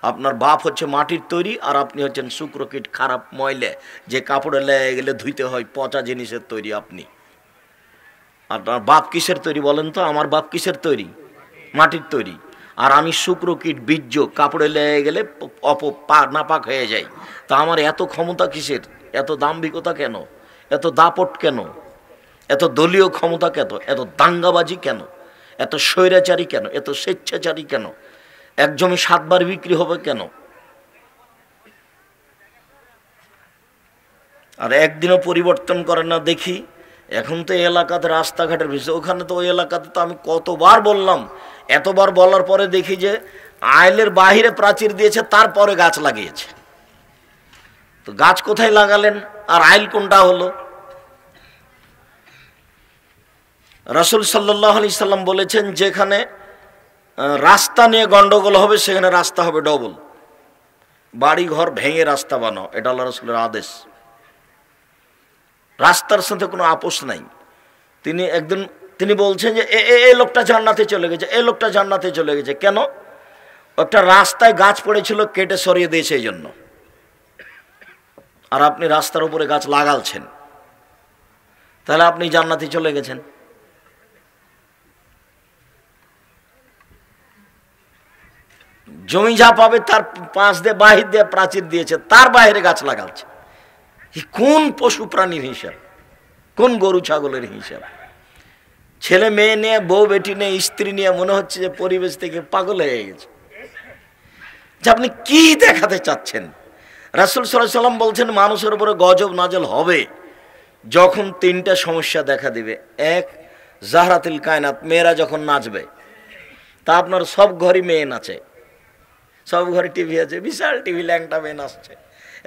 আপনার বাপ হচ্ছে মাটির তৈরি, আর আপনি হচ্ছেন শুক্রকীট, খারাপ ময়লা, যে কাপড়ে লেগে গেলে ধুইতে হয়, পচা জিনিসের তৈরি আপনি। আপনার বাপ কিসের তৈরি বলেন তো? আমার বাপ কিসের তৈরি? মাটির তৈরি। আর আমি শুক্রকীট, বীর্য, কাপড়ে লেগে গেলে নাপাক হয়ে যায়। তা আমার এত ক্ষমতা কিসের? এত দাম্ভিকতা কেন? এত দাপট কেন? এত দলীয় ক্ষমতা কেন? এত দাঙ্গাবাজি কেন? এত স্বৈরাচারী কেন? এত স্বেচ্ছাচারী কেন? এক জমি 7 বার বিক্রি হবে কেন? আর একদিনও পরিবর্তন করে না দেখি। এখন তো এই এলাকাতে রাস্তাঘাটের বিষয়, ওখানে তো ওই এলাকাতে তো আমি কতবার বললাম, এতবার বলার পরে দেখি যে আইলের বাহিরে প্রাচীর দিয়েছে, তারপরে গাছ লাগিয়েছে। তো গাছ কোথায় লাগালেন আর আইল কোনটা হলো? রাসূল সাল্লাল্লাহু আলাইহি সাল্লাম বলেছেন, যেখানে রাস্তা নিয়ে গন্ডগোল হবে সেখানে রাস্তা হবে ডবল। বাড়ি ঘর ভেঙে রাস্তা বানাও, এটা আল্লাহ রাসূলের আদেশ। রাস্তার সাথে কোনো আপোষ নাই। তিনি বলছেন যে এই লোকটা জান্নাতে চলে গেছে, এই লোকটা জান্নাতে চলে গেছে। কেন? একটা রাস্তায় গাছ পড়েছিল, কেটে সরিয়ে দিয়েছে এই জন্য। আর আপনি রাস্তার উপরে গাছ লাগালছেন, তাহলে আপনি জান্নাতে চলে গেছেন। জমি যা পাবে তার পাশ দিয়ে বাহির দিয়ে প্রাচীর দিয়েছে, তার বাইরে গাছ লাগাচ্ছে। কোন পশু প্রাণীর হিসাব? কোন গরু ছাগলের হিসাব? ছেলে মেয়ে নিয়ে, বউ বেটি নিয়ে, স্ত্রী নিয়ে মনে হচ্ছে যে পরিবেশ থেকে পাগল হয়ে গেছে। যে আপনি কি দেখাতে চাচ্ছেন? রাসূল সাল্লাল্লাহু আলাইহি সাল্লাম বলছেন, মানুষের উপরে গজব নাজল হবে যখন 3টা সমস্যা দেখা দিবে। এক, জাহরাতুল কায়নাত, মেয়েরা যখন নাচবে। তা আপনার সব ঘরই মেয়ে নাচে, সব ঘরে টিভি আছে, বিশাল টিভি, ল্যাংটা মেয়ে নাচছে।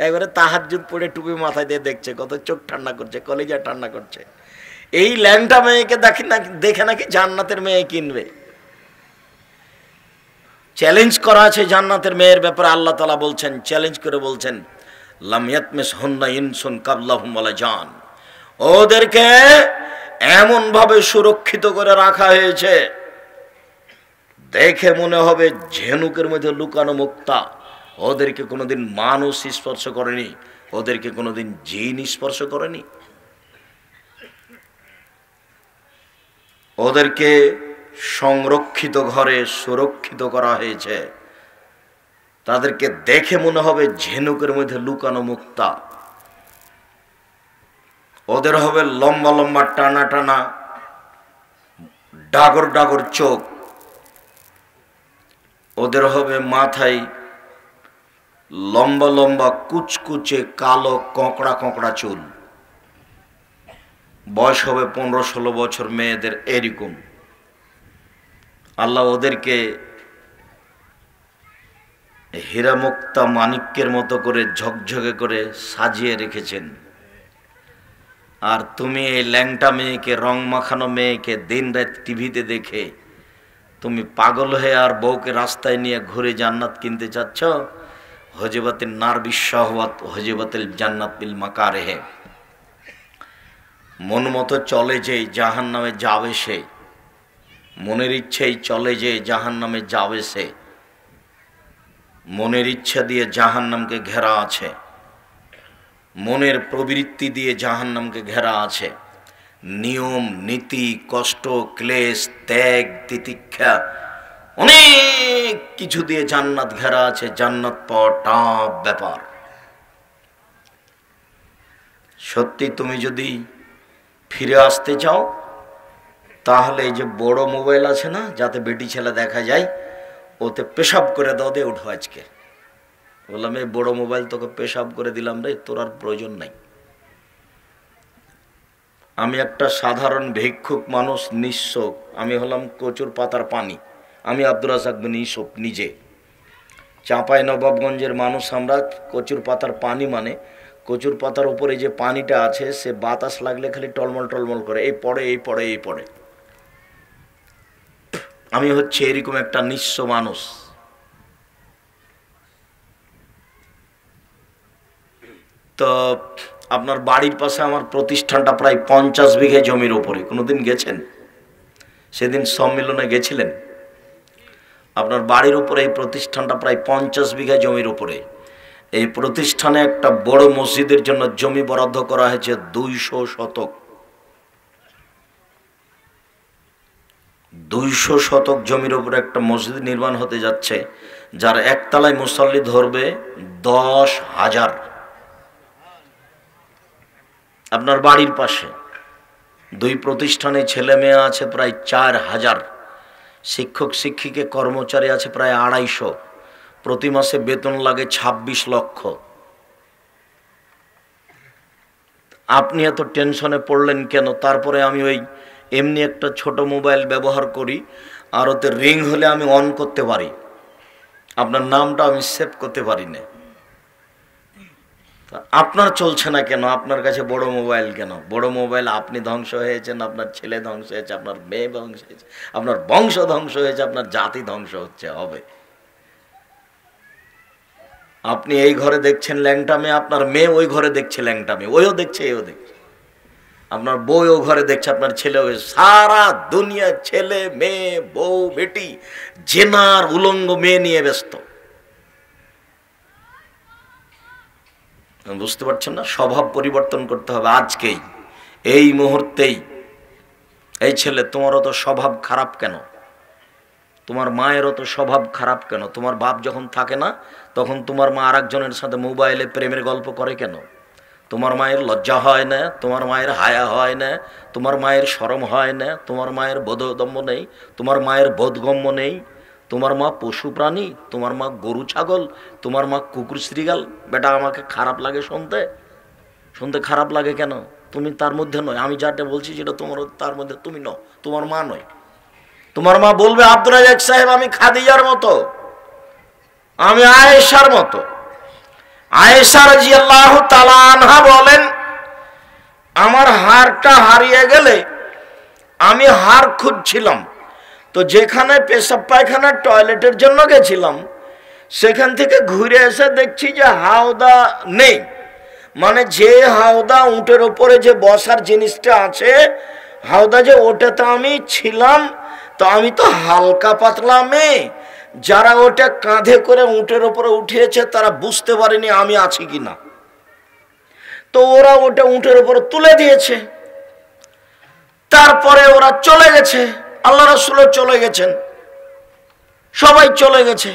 একবারে তাহাজ্জুদ পড়ে টুপি মাথায় দিয়ে দেখছে, কত চোখ ঠান্ডা করছে, কলিজা ঠান্ডা করছে। এই ল্যাংটা মেয়েকে দেখে নাকি জান্নাতের মেয়ে কিনবে। চ্যালেঞ্জ করা আছে জান্নাতের মেয়ের ব্যাপারে। আল্লাহ তাআলা বলছেন, চ্যালেঞ্জ করে বলছেন, লাম ইয়াতমিসহুন্না ইনসুন কাবলাহুম ওয়ালা জান। ওদেরকে এমন ভাবে সুরক্ষিত করে রাখা হয়েছে, দেখে মনে হবে ঝিনুকের মধ্যে লুকানো মুক্তা। ওদেরকে কোনোদিন মানুষ স্পর্শ করেনি, ওদেরকে কোনোদিন জিন স্পর্শ করেনি। ওদেরকে সংরক্ষিত ঘরে সুরক্ষিত করা হয়েছে। তাদেরকে দেখে মনে হবে ঝিনুকের মধ্যে লুকানো মুক্তা। ওদের হবে লম্বা লম্বা টানা টানা ডাগর ডাগর চোখ। ওদের হবে মাথায় লম্বা লম্বা কুচকুচে কালো কোঁকড়া কোঁকড়া চুল। বয়স হবে 15-16 বছর মেয়েদের, এরকম। আল্লাহ ওদেরকে হীরা মুক্তা মানিক্যের মতো করে ঝকঝকে করে সাজিয়ে রেখেছেন। আর তুমি এই ল্যাংটা মেয়েকে, রং মাখানো মেয়েকে দিন রাত টিভিতে দেখে তুমি পাগল হয়ে আর বউকে রাস্তায় নিয়ে ঘুরে জান্নাত কিনতে চাচ্ছ। হজিবাতিন নার বিশ্বহওয়াত হজিবাতিল জান্নাত বিল মাকারেহে। মন মতো চলে যে জাহান্নামে যাবে সে, মনের ইচ্ছেই চলে যে জাহান্নামে যাবে সে। মনের ইচ্ছা দিয়ে জাহান্নামকে ঘেরা আছে, মনের প্রবৃত্তি দিয়ে জাহান্নামকে ঘেরা আছে। নিয়ম নীতি, কষ্ট ক্লেশ, ত্যাগ তিতিক্ষা, অনেক কিছু দিয়ে জান্নাত ঘেরা আছে। জান্নাত পাওয়া টাফ ব্যাপার। সত্যি তুমি যদি ফিরে আসতে চাও, তাহলে এই যে বড় মোবাইল আছে না, যাতে বেটি ছেলে দেখা যায়, ওতে পেশাব করে দাও, দিয়ে উঠো আজকে। বললাম, এই বড় মোবাইল তোকে পেশাব করে দিলাম রে, তোর আর প্রয়োজন নাই। আমি একটা সাধারণ ভিক্ষুক মানুষ, নিঃস্ব। আমি হলাম কচুর পাতার পানি। আমি আব্দুর রাজ্জাক বিন ইউসুফ নিজে চাঁপাইনবাবগঞ্জের মানুষ। আমরা কচুর পাতার পানি মানে কচুর পাতার উপরে যে পানিটা আছে, সে বাতাস লাগলে খালি টলমল টলমল করে, এই পড়ে এই পড়ে এই পড়ে। আমি হচ্ছে এরকম একটা নিঃস্ব মানুষ। তো আপনার বাড়ির পাশে আমার প্রতিষ্ঠানটা প্রায় 50 বিঘে জমির উপরে। কোনোদিন গেছেন? সেদিন সম্মেলনে গেছিলেন? আপনার বাড়ির উপরে এই প্রতিষ্ঠানটা প্রায় 50 বিঘা জমির উপরে। এই প্রতিষ্ঠানে একটা বড় মসজিদের জন্য জমি বরাদ্দ করা হয়েছে 200 শতক। 200 শতক জমির উপরে একটা মসজিদ নির্মাণ হতে যাচ্ছে, যার একতলায় মুসল্লি ধরবে 10,000। আপনার বাড়ির পাশে 2 প্রতিষ্ঠানে ছেলে মেয়ে আছে প্রায় 4,000, শিক্ষক শিক্ষিকা কর্মচারী আছে প্রায় 250, প্রতি মাসে বেতন লাগে 26 লক্ষ। আপনি এত টেনশনে পড়লেন কেন? তারপরে আমি ওই এমনি একটা ছোট মোবাইল ব্যবহার করি, আর ওতে রিং হলে আমি অন করতে পারি, আপনার নামটা আমি সেভ করতে পারি না। আপনার চলছে না কেন? আপনার কাছে বড় মোবাইল কেন? বড় মোবাইল আপনি ধ্বংস হয়েছেন, আপনার ছেলে ধ্বংস হয়েছে, আপনার মেয়ে ধ্বংস হয়েছে, আপনার বংশ ধ্বংস হয়েছে, আপনার জাতি ধ্বংস হচ্ছে হবে। আপনি এই ঘরে দেখছেন ল্যাংটা মেয়ে, আপনার মেয়ে ওই ঘরে দেখছে ল্যাংটা মেয়ে, ওইও দেখছে এও দেখছে, আপনার বউ ও ঘরে দেখছে, আপনার ছেলে, সারা দুনিয়া ছেলে মেয়ে বউ বেটি জেনার উলঙ্গ মেয়ে নিয়ে ব্যস্ত। বুঝতে পারছেন না? স্বভাব পরিবর্তন করতে হবে আজকেই, এই মুহূর্তেই। এই ছেলে, তোমারও তো স্বভাব খারাপ কেন? তোমার মায়েরও তো স্বভাব খারাপ কেন? তোমার বাপ যখন থাকে না তখন তোমার মা আরেকজনের সাথে মোবাইলে প্রেমের গল্প করে কেন? তোমার মায়ের লজ্জা হয় না? তোমার মায়ের হায়া হয় না? তোমার মায়ের শরম হয় না? তোমার মায়ের বোধগম্য নেই? তোমার মায়ের বোধগম্য নেই? তোমার মা পশু প্রাণী, তোমার মা গরু ছাগল, তোমার মা কুকুর শ্রীগাল। বেটা, আমাকে খারাপ লাগে শুনতে। শুনতে খারাপ লাগে কেন? তুমি তার মধ্যে নয়। আমি যাটা বলছি সেটা তোমার তার মধ্যে তুমি নও, তোমার মা নয়। তোমার মা বলবে, আব্দুর রাজ্জাক সাহেব আমি খাদিজার মতো, আমি আয়েশার মতো। আয়েশা রাদিয়াল্লাহু তাআলা আনহা বলেন, আমার হারটা হারিয়ে গেলে আমি হার খুঁজছিলাম, তো যেখানে পেশাব পায়খানা টয়লেটের জন্য গেছিলাম সেখান থেকে ঘুরে এসে দেখছি যে হাওদা নেই। মানে যে হাওদা উটের ওপরে যে বসার জিনিসটা আছে, হাওদা যে ওটাতে আমি ছিলাম, তো আমি তো হালকা পাতলা মেয়ে, যারা ওটা কাঁধে করে উটের ওপরে উঠিয়েছে তারা বুঝতে পারেনি আমি আছি কিনা, তো ওরা ওটা উটের ওপরে তুলে দিয়েছে। তারপরে ওরা চলে গেছে, আল্লাহ রাসূল চলে গেছেন, সবাই চলে গেছে।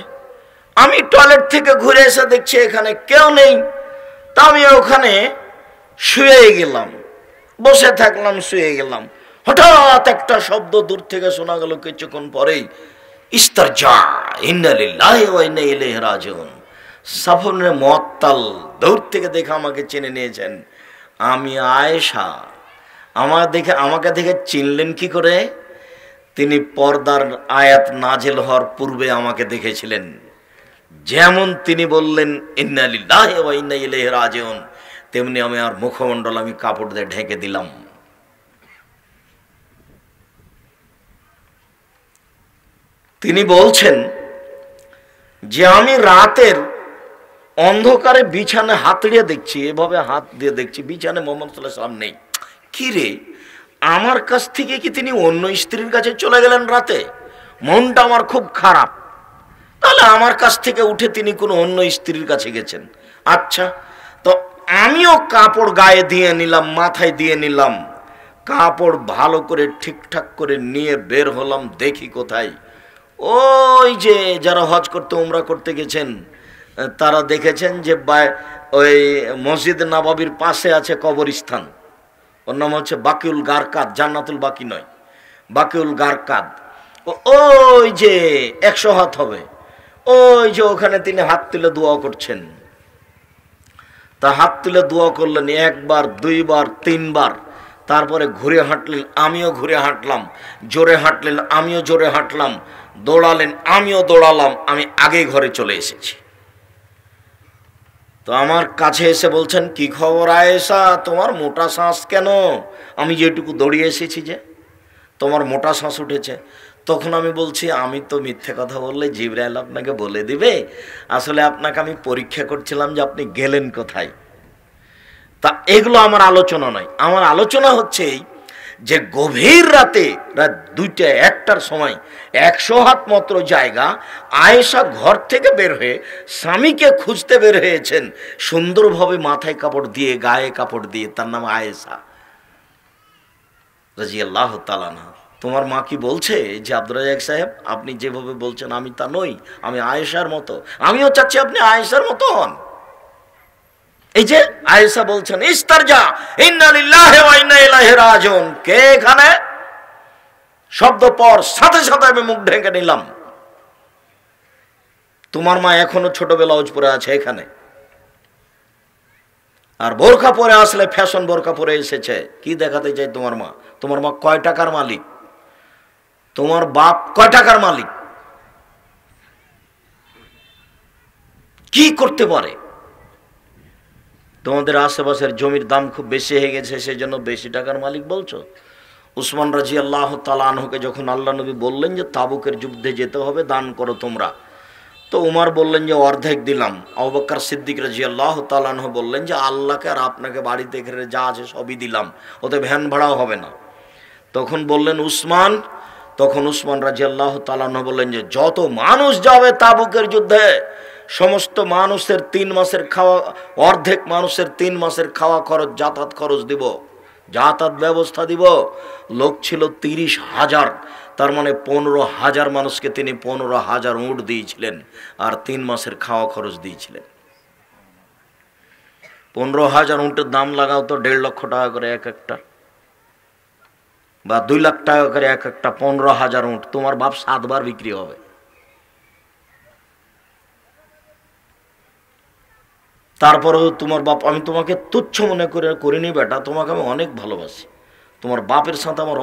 আমি টয়লেট থেকে ঘুরে এসে দেখছি এখানে কেউ নেই। তা আমি ওখানে শুয়ে গেলাম, বসে থাকলাম, শুয়ে গেলাম। হঠাৎ একটা শব্দ দূর থেকে শোনা গেল কিছুক্ষণ পরেই, ইস্তারজা ইন্না লিল্লাহি ওয়া ইন্না ইলাইহি রাজিউন। সাফনে মুআত্তাল দূর থেকে দেখে আমাকে চিনে নিয়েছেন, আমি আয়েশা। আমাকে দেখে চিনলেন কি করে? তিনি পর্দার আয়াত নাজিল হওয়ার পূর্বে আমাকে দেখেছিলেন। যেমন তিনি বললেন ইন্না লিল্লাহি ওয়া ইন্না ইলাইহি রাজিউন, তেমনি আমি আর মুখমণ্ডল আমি কাপড় দিয়ে ঢেকে দিলাম। তিনি বলছেন যে আমি রাতের অন্ধকারে বিছানে হাত দিয়ে দেখছি, এভাবে হাত দিয়ে দেখছি, বিছানে মুহাম্মদ সাল্লাল্লাহু আলাইহি ওয়াসাল্লাম নেই। কি রে, আমার কাছ থেকে কি তিনি অন্য স্ত্রীর কাছে চলে গেলেন রাতে? মনটা আমার খুব খারাপ। তাহলে আমার কাছ থেকে উঠে তিনি কোনো অন্য স্ত্রীর কাছে গেছেন। আচ্ছা, তো আমিও কাপড় গায়ে দিয়ে নিলাম, মাথায় দিয়ে নিলাম, কাপড় ভালো করে ঠিকঠাক করে নিয়ে বের হলাম। দেখি কোথায়, ওই যে যারা হজ করতে উমরা করতে গেছেন তারা দেখেছেন যে ওই মসজিদ নববীর পাশে আছে কবরস্থান, ওর নাম হচ্ছে বাকিউল গারকাদ, জান্নাতুল বাকি নয়, বাকিউল গারকাদ। ওই যে 100 হাত হবে, ওই যে ওখানে তিনি হাত তুলে দোয়া করছেন। তা হাত তুলে দোয়া করলেন 1 বার 2 বার 3 বার, তারপরে ঘুরে হাঁটলেন, আমিও ঘুরে হাঁটলাম, জোরে হাঁটলেন, আমিও জোরে হাঁটলাম, দৌড়ালেন, আমিও দৌড়ালাম, আমি আগে ঘরে চলে এসেছি। তো আমার কাছে এসে বলছেন, কি খবর আয়েশা, তোমার মোটা শ্বাস কেন? আমি যেটুকু দৌড়িয়ে এসেছি যে, তোমার মোটা শ্বাস উঠেছে। তখন আমি বলছি, আমি তো মিথ্যে কথা বললে জিবরাইল আপনাকে বলে দিবে, আসলে আপনাকে আমি পরীক্ষা করছিলাম যে আপনি গেলেন কোথায়। তা এগুলো আমার আলোচনা নয়, আমার আলোচনা হচ্ছে যে গভীর রাতে রাত 2টা 1টার সময় 100 হাত মাত্র জায়গা আয়েশা ঘর থেকে বের হয়ে স্বামীকে খুঁজতে বের হয়েছেন সুন্দরভাবে মাথায় কাপড় দিয়ে গায়ে কাপড় দিয়ে। তার নাম আয়েশা রাদিয়াল্লাহু তাআলা আনহা। তোমার মা কি বলছে যে আব্দুর রাজ্জাক সাহেব আপনি যেভাবে বলছেন আমি তা নই, আমি আয়েশার মতো, আমিও চাচ্ছি আপনি আয়েশার মতো হন। এই যে আয়েশা বলছেন ইস্তারজা ইন্না লিল্লাহি ওয়া ইন্না ইলাইহি রাজিউন। কে এখানে? শব্দ পর সাথে সাথে আমি মুখ ঢেকে নিলাম। তোমার মা এখনো ছোট ব্লাউজ পরে আছে এখানে, আর বোরকা পরে আসলে ফ্যাশন বোরকা পরে এসেছে। কি দেখাতে চাই তোমার মা? তোমার মা কয় টাকার মালিক? তোমার বাপ কয় টাকার মালিক? কি করতে পারে? তোমাদের আশেপাশের জমির দাম খুব বেশি হয়ে গেছে, সেই জন্য বেশি টাকার মালিক বলছো? উসমান রাদিয়াল্লাহু তাআলা আনহুকে যখন আল্লাহ নবী বললেন যে তাবুকের যুদ্ধে যেতে হবে, দান করো তোমরা, তো উমর বললেন যে অর্ধেক দিলাম। আবু বকর সিদ্দিক রাদিয়াল্লাহু তাআলা আনহু বললেন যে আল্লাহকে আর আপনাকে বাড়িতে ঘিরে যা আছে সবই দিলাম, ওতে ভ্যান ভাড়াও হবে না। তখন বললেন উসমান, তখন উসমান রাদিয়াল্লাহু তাআলা আনহু বললেন যে যত মানুষ যাবে তাবুকের যুদ্ধে সমস্ত মানুষের 3 মাসের খাওয়া, অর্ধেক মানুষের 3 মাসের খাওয়া খরচ, যাতায়াত খরচ দিব, যাতায়াত ব্যবস্থা দিব। লোক ছিল 30,000, তার মানে 15,000 মানুষকে তিনি 15,000 উট দিয়েছিলেন আর 3 মাসের খাওয়া খরচ দিয়েছিলেন। 15,000 উটের দাম লাগাও তো 1.5 লক্ষ টাকা করে এক একটা, বা 2 লাখ টাকা করে এক একটা। 15,000 উট তোমার বাপ 7 বার বিক্রি হবে। তারপরেও তোমার বাপ, আমি তোমাকে তুচ্ছ মনে করিনি বেটা, তোমাকে আমি অনেক ভালোবাসি, তোমার বাপের সাথে আমার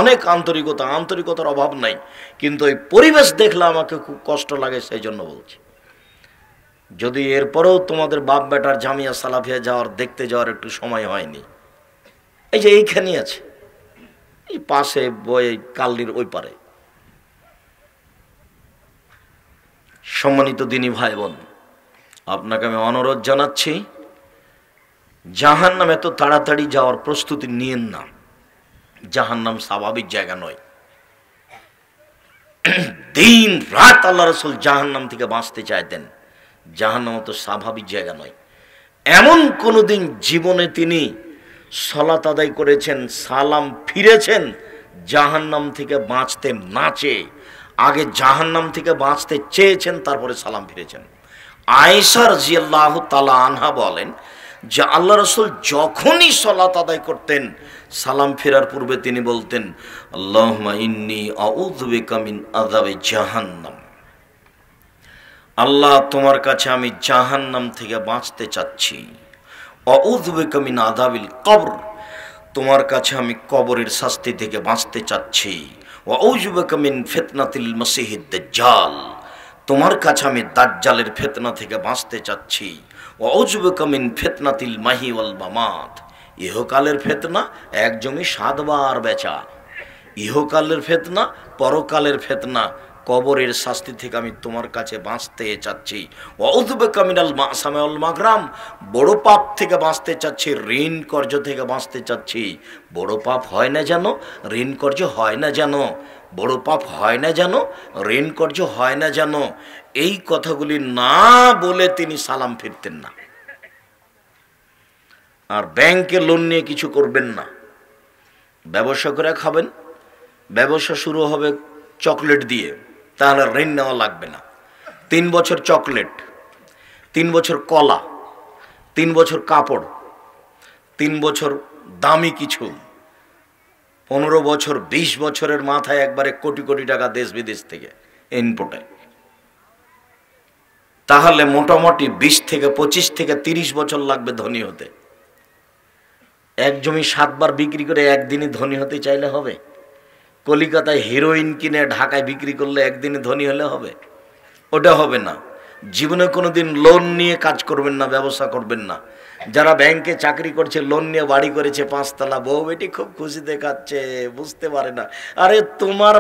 অনেক আন্তরিকতার অভাব নাই, কিন্তু এই পরিবেশ দেখলে আমাকে খুব কষ্ট লাগে, সেই জন্য বলছি। যদি এরপরেও তোমাদের বাপ বেটার জামিয়া সালাফিয়া যাওয়ার, দেখতে যাওয়ার একটু সময় হয়নি, এই যে এইখানেই আছে, এই পাশে বই কাল্লির ওই পারে। সম্মানিত দিনী ভাই বোন, আপনাকে আমি অনুরোধ জানাচ্ছি, জাহান্নাম এত তাড়াতাড়ি যাওয়ার প্রস্তুতি নিয়েন না। জাহান্নাম স্বাভাবিক জায়গা নয়। দিন রাত আল্লাহ রাসূল জাহান্নাম থেকে বাঁচতে চাইতেন। জাহান্নাম তো স্বাভাবিক জায়গা নয়। এমন কোনোদিন জীবনে তিনি সালাত আদায় করেছেন, সালাম ফিরেছেন জাহান্নাম থেকে বাঁচতে না চেয়ে? আগে জাহান্নাম থেকে বাঁচতে চেয়েছেন, তারপরে সালাম ফিরেছেন। আয়েশা রাদিয়াল্লাহু তাআলা আনহা বলেন যে আল্লাহ রাসূল যখনই সালাত আদায় করতেন, সালাম ফেরার পূর্বে তিনি বলতেন আল্লাহুম্মা ইন্নী আউযু বিকা মিন আযাবি জাহান্নাম। আল্লাহ, তোমার কাছে আমি জাহান্নাম থেকে বাঁচতে চাচ্ছি। আউযু বিকা মিন আযাবিল কবর, তোমার কাছে আমি কবরের শাস্তি থেকে বাঁচতে চাচ্ছি। আউযু বিকা মিন ফিতনাতিল মাসিহিদ দাজ্জাল, তোমার কাছে আমি দাজ্জালের ফিতনা থেকে বাঁচতে চাচ্ছি। আউযু বিকা মিন ফিতনাতিল মাহি ওয়াল মামাত, ইহকালের ফিতনা, এক জমি 7 বার বেচা, ইহকালের ফিতনা, পরকালের ফিতনা, কবরের শাস্তি থেকে আমি তোমার কাছে বাঁচতে চাচ্ছি। আউযু বিকা মিনাল মাসামি ওয়াল মাগরাম, বড় পাপ থেকে বাঁচতে চাচ্ছি, ঋণ কর্জ থেকে বাঁচতে চাচ্ছি। বড় পাপ হয় না যেন, ঋণ কর্জ হয় না যেন, বড় পাপ হয় না যেন, ঋণ কর্জ হয় না যেন। এই কথাগুলি না বলে তিনি সালাম ফিরতেন না। আর ব্যাংকে লোন নিয়ে কিছু করবেন না। ব্যবসা করে খাবেন, ব্যবসা শুরু হবে চকলেট দিয়ে, তাহলে ঋণ নেওয়া লাগবে না। 3 বছর চকলেট, 3 বছর কলা, 3 বছর কাপড়, 3 বছর দামি কিছু, 15 বছর 20 বছরের মাথায় একবারে কোটি কোটি টাকা দেশ বিদেশ থেকে ইনপুটে, তাহলে মোটামুটি 20 থেকে 25 থেকে 30 বছর লাগবে ধনী হতে। এক জমি 7 বার বিক্রি করে একদিনই ধনী হতে চাইলে হবে? কলিকাতায় হিরোইন কিনে ঢাকায় বিক্রি করলে একদিনে ধনী হলে হবে? ওটা হবে না। জীবনে কোনোদিন লোন নিয়ে কাজ করবেন না, ব্যবসা করবেন না। যারা ব্যাংকে চাকরি করছে, লোন নিয়ে বাড়ি করেছে 5 তলা, বউ বেটি খুব খুশি দেখাচ্ছে, বুঝতে পারে না। আরে তোমার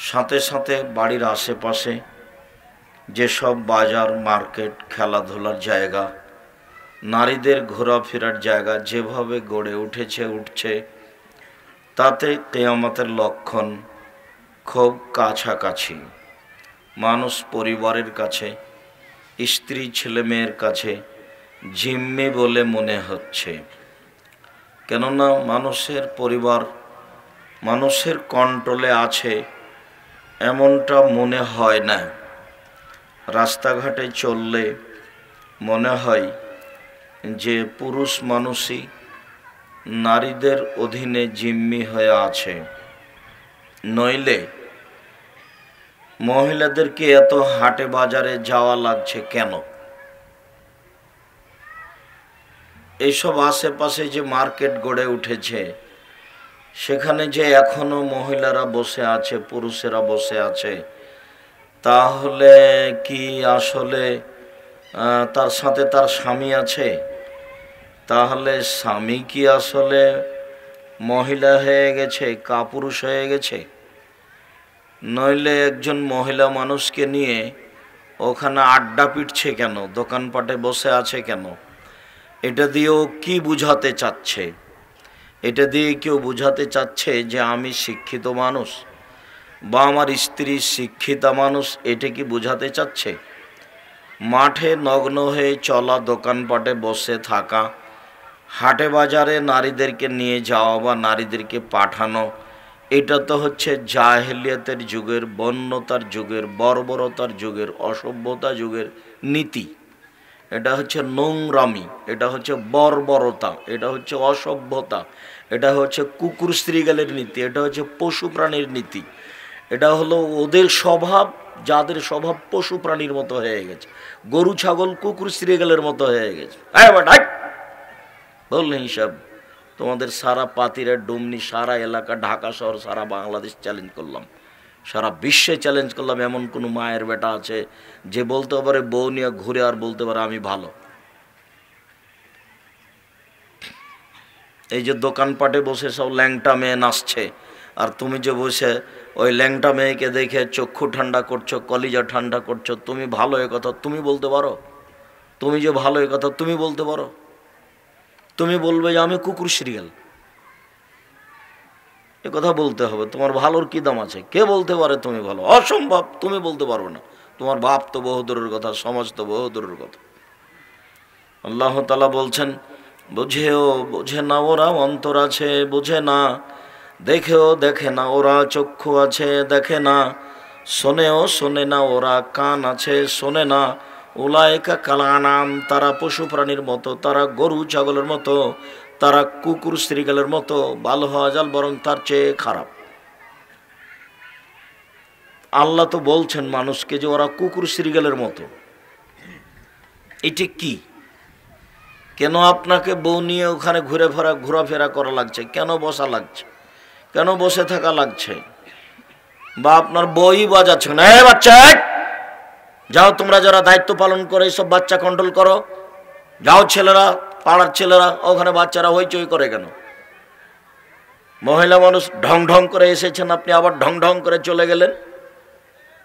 সাথে সাথে বাড়ির আশেপাশে যেসব বাজার, মার্কেট, খেলাধুলার জায়গা, নারীদের ঘোরাফেরার জায়গা যেভাবে গড়ে উঠেছে, উঠছে, তাতে কিয়ামতের লক্ষণ খুব কাছাকাছি। মানুষ পরিবারের কাছে, স্ত্রী ছেলে মেয়ের কাছে জিম্মি বলে মনে হচ্ছে। কেননা মানুষের পরিবার মানুষের কন্ট্রোলে আছে এমনটা মনে হয় না। রাস্তাঘাটে চললে মনে হয় যে পুরুষ মানুষই নারীদের অধীনে জিম্মি হয়ে আছে। নইলে মহিলাদেরকে এত হাটে বাজারে যাওয়া লাগছে কেন? এইসব আশেপাশে যে মার্কেট গড়ে উঠেছে সেখানে যে এখনো মহিলারা বসে আছে, পুরুষেরা বসে আছে, তাহলে কি আসলে তার সাথে তার স্বামী আছে? তাহলে স্বামী কি আসলে মহিলা হয়ে গেছে, কাপুরুষ হয়ে গেছে? নইলে একজন মহিলা মানুষকে নিয়ে ওখানে আড্ডা পিটছে কেন, দোকানপাটে বসে আছে কেন? এটা দিয়েও কি বুঝাতে চাচ্ছে? এটা দিয়ে কেউ বুঝাতে চাচ্ছে যে আমি শিক্ষিত মানুষ বা আমার স্ত্রী শিক্ষিতা মানুষ, এটা কি বুঝাতে চাচ্ছে? মাঠে নগ্ন হয়ে চলা, দোকানপাটে বসে থাকা, হাটে বাজারে নারীদেরকে নিয়ে যাওয়া বা নারীদেরকে পাঠানো, এটা তো হচ্ছে জাহেলিয়াতের যুগের, বন্যতার যুগের, বর্বরতার যুগের, অসভ্যতা যুগের নীতি। এটা হচ্ছে নোংরামি, এটা হচ্ছে বর্বরতা, এটা হচ্ছে অসভ্যতা, এটা হচ্ছে কুকুর শ্রীগালের নীতি, এটা হচ্ছে পশু প্রাণীর নীতি। এটা হলো ওদের স্বভাব, যাদের স্বভাব পশু প্রাণীর মতো হয়ে গেছে, গরু ছাগল কুকুর শ্রীগালের মতো হয়ে গেছে। বললেন হিসাব, তোমাদের সারা পাতিরা ডুমনি, সারা এলাকা, ঢাকা শহর, সারা বাংলাদেশ চ্যালেঞ্জ করলাম, সারা বিশ্বে চ্যালেঞ্জ করলাম। এমন কোনো মায়ের বেটা আছে যে বলতে পারে বউ নিয়ে ঘুরে আর বলতে পারে আমি ভালো? এই যে দোকানপাটে বসে সব ল্যাংটা মেয়ে নাচছে, আর তুমি যে বসে ওই ল্যাংটা মেয়েকে দেখে চক্ষু ঠান্ডা করছো, কলিজা ঠান্ডা করছো, তুমি ভালো এ কথা তুমি বলতে পারো? তুমি যে ভালো এ কথা তুমি বলতে পারো? তুমি বলবে যে আমি কুকুর শ্রীগাল, এ কথা বলতে হবে? তোমার ভালোর কি দাম আছে? কে বলতে পারে তুমি ভালো? অসম্ভব, তুমি বলতে পারবে না। তোমার বাপ তো বহুদূরের কথা, সমাজ তো বহুদূরের কথা। আল্লাহ তাআলা বলছেন, বুঝেও বোঝে না ওরা, অন্তর আছে বোঝে না, দেখেও দেখে না ওরা, চক্ষু আছে দেখে না, শোনেও শোনে না ওরা, কান আছে শোনে না। উলাইকা কাল আনাম, তারা পশু প্রাণীর মতো, তারা গরু ছাগলের মতো, তারা কুকুর শ্রীগালের মতো, ভালো হওয়া যাল বরং তার চেয়ে খারাপ। আল্লাহ তো বলছেন মানুষকে যে ওরা কুকুর শ্রীগালের মতো। এটা কি? কেন আপনাকে বউ নিয়ে ওখানে ঘোরাফেরা করা লাগছে? কেন বসা লাগছে? কেন বসে থাকা লাগছে? বা আপনার বই বাজাচ্ছে না, বাচ্চা যাও, তোমরা যারা দায়িত্ব পালন করে সব বাচ্চা কন্ট্রোল করো, যাও ছেলেরা, পাড়ার ছেলেরা, ওখানে বাচ্চারা হইচই করে কেন? মহিলা মানুষ ঢং ঢং করে এসেছেন, আপনি আবার ঢং ঢং করে চলে গেলেন।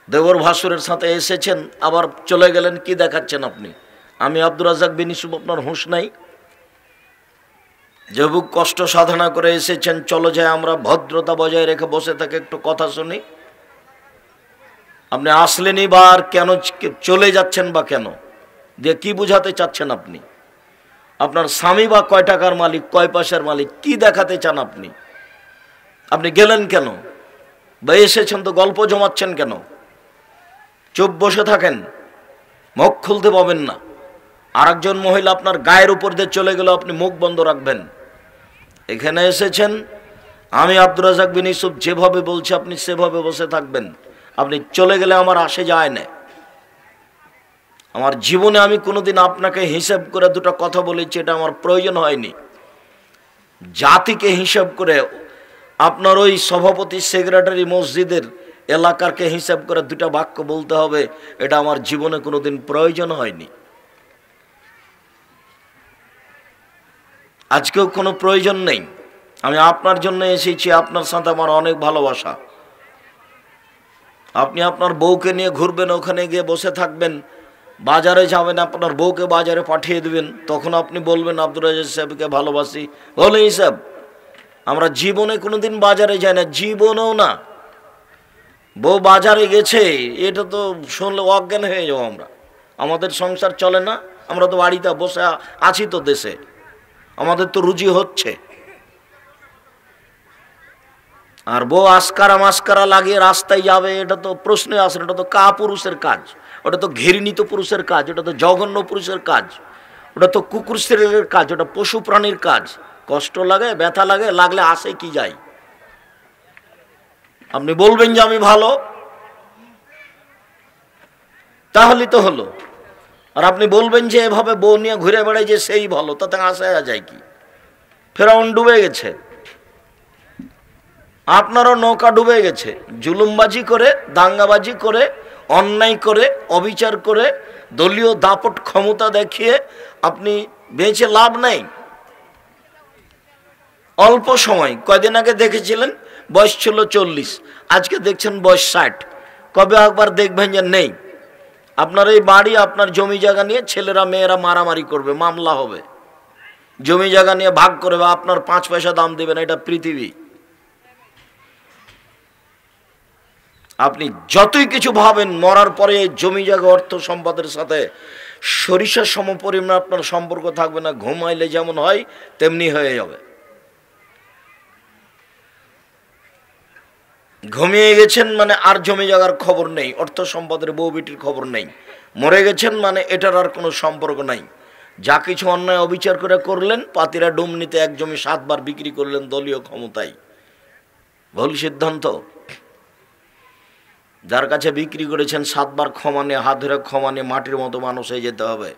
দেবর ভাসুরের সাথে এসেছেন, আবার চলে গেলেন, কি দেখাচ্ছেন আপনি? আমি আব্দুর রাজ্জাক বিন ইউসুফ, আপনার হুঁশ নাই? যে বুক কষ্ট সাধনা করে এসেছেন, চলো যায় আমরা ভদ্রতা বজায় রেখে বসে থেকে একটু কথা শুনি। আপনি আসলেনই বা আর কেন চলে যাচ্ছেন বা কেন? দিয়ে কি বুঝাতে চাচ্ছেন আপনি? আপনার স্বামী বা কয় টাকার মালিক, কয় পয়সার মালিক, কি দেখাতে চান আপনি? আপনি গেলেন কেন? বা এসেছেন তো গল্প জমাচ্ছেন কেন? চুপ বসে থাকেন, মুখ খুলতে পাবেন না। আরেকজন মহিলা আপনার গায়ের উপর দিয়ে চলে গেল, আপনি মুখ বন্ধ রাখবেন। এখানে এসেছেন, আমি আব্দুর রাজ্জাক বিন ইউসুফ যেভাবে বলছি আপনি সেভাবে বসে থাকবেন। আপনি চলে গেলে আমার আসে যায় না। আমার জীবনে আমি কোনোদিন আপনাকে হিসাব করে দুটো কথা বলেছি, এটা আমার প্রয়োজন হয়নি। জাতিকে হিসাব করে, আপনার ওই সভাপতি, সেক্রেটারি, মসজিদের এলাকারকে হিসাব করে দুটা বাক্য বলতে হবে, এটা আমার জীবনে কোনোদিন প্রয়োজন হয়নি। আজকেও কোনো প্রয়োজন নেই। আমি আপনার জন্য এসেছি, আপনার সাথে আমার অনেক ভালোবাসা। আপনি আপনার বউকে নিয়ে ঘুরবেন, ওখানে গিয়ে বসে থাকবেন, বাজারে যাবেন, আপনার বউকে বাজারে পাঠিয়ে দেবেন, তখন আপনি বলবেন আব্দুর রাজ্জাক সাহেবকে ভালোবাসি। বলে হিসাব আমরা জীবনে কোনোদিন বাজারে যাই না, জীবনেও না। বউ বাজারে গেছে এটা তো শুনলে অজ্ঞান হয়ে যাবো আমরা। আমাদের সংসার চলে না, আমরা তো বাড়িতে বসে আছি তো দেশে, আমাদের তো রুজি হচ্ছে। আর বউ আস্কারা মাস্কারা লাগিয়ে রাস্তায় যাবে, এটা তো প্রশ্নে আসে না। এটা তো কাপুরুষের কাজ, ওটা তো ঘৃণিত পুরুষের কাজ, ওটা তো জঘন্য পুরুষের কাজ, ওটা তো কুকুর শ্রেণীর কাজ, ওটা পশু প্রাণীর কাজ। কষ্ট লাগে, ব্যথা লাগে, লাগলে আসে কি যায়। আপনি বলবেন যে আমি ভালো, তাহলে তো হলো। আর আপনি বলবেন যে এভাবে বউ নিয়ে ঘুরে বেড়ায় যে সেই ভালো, তাতে আসা যায় কি? ফেরাউন ডুবে গেছে, আপনারও নৌকা ডুবে গেছে। জুলুমবাজি করে, দাঙ্গাবাজি করে, অন্যায় করে, অবিচার করে, দলীয় দাপট ক্ষমতা দেখিয়ে আপনি বেঁচে লাভ নেই। অল্প সময়, কয়দিন আগে দেখেছিলেন বয়স ছিল 40, আজকে দেখছেন বয়স 60। কবে একবার দেখবেন যে নেই। আপনার এই বাড়ি, আপনার জমি জায়গা নিয়ে ছেলেরা মেয়েরা মারামারি করবে, মামলা হবে, জমি জায়গা নিয়ে ভাগ করে, বা আপনার 5 পয়সা দাম দেবেন। এটা পৃথিবী। আপনি যতই কিছু ভাবেন, মরার পরে জমি জায়গা অর্থ সম্পদের সাথে সরিষার সমপরিমাণ আপনার সম্পর্ক থাকবে না। ঘুমাইলে যেমন হয় তেমনি হয়ে যাবে। ঘুমিয়ে গেছেন মানে আর জমি জায়গার খবর নেই, অর্থ সম্পদের বউ বেটির খবর নেই। মরে গেছেন মানে এটার আর কোনো সম্পর্ক নাই। যা কিছু অন্যায় অবিচার করে করলেন, পাতিরা ডুমনিতে এক জমি 7 বার বিক্রি করলেন দলীয় ক্ষমতায়। ভুল সিদ্ধান্ত। যার কাছে বিক্রি করেছেন 7 বার ক্ষমা নিয়ে, হাত ধরে ক্ষমা নিয়ে মাটির মতো মানুষ হয়ে যেতে হবে।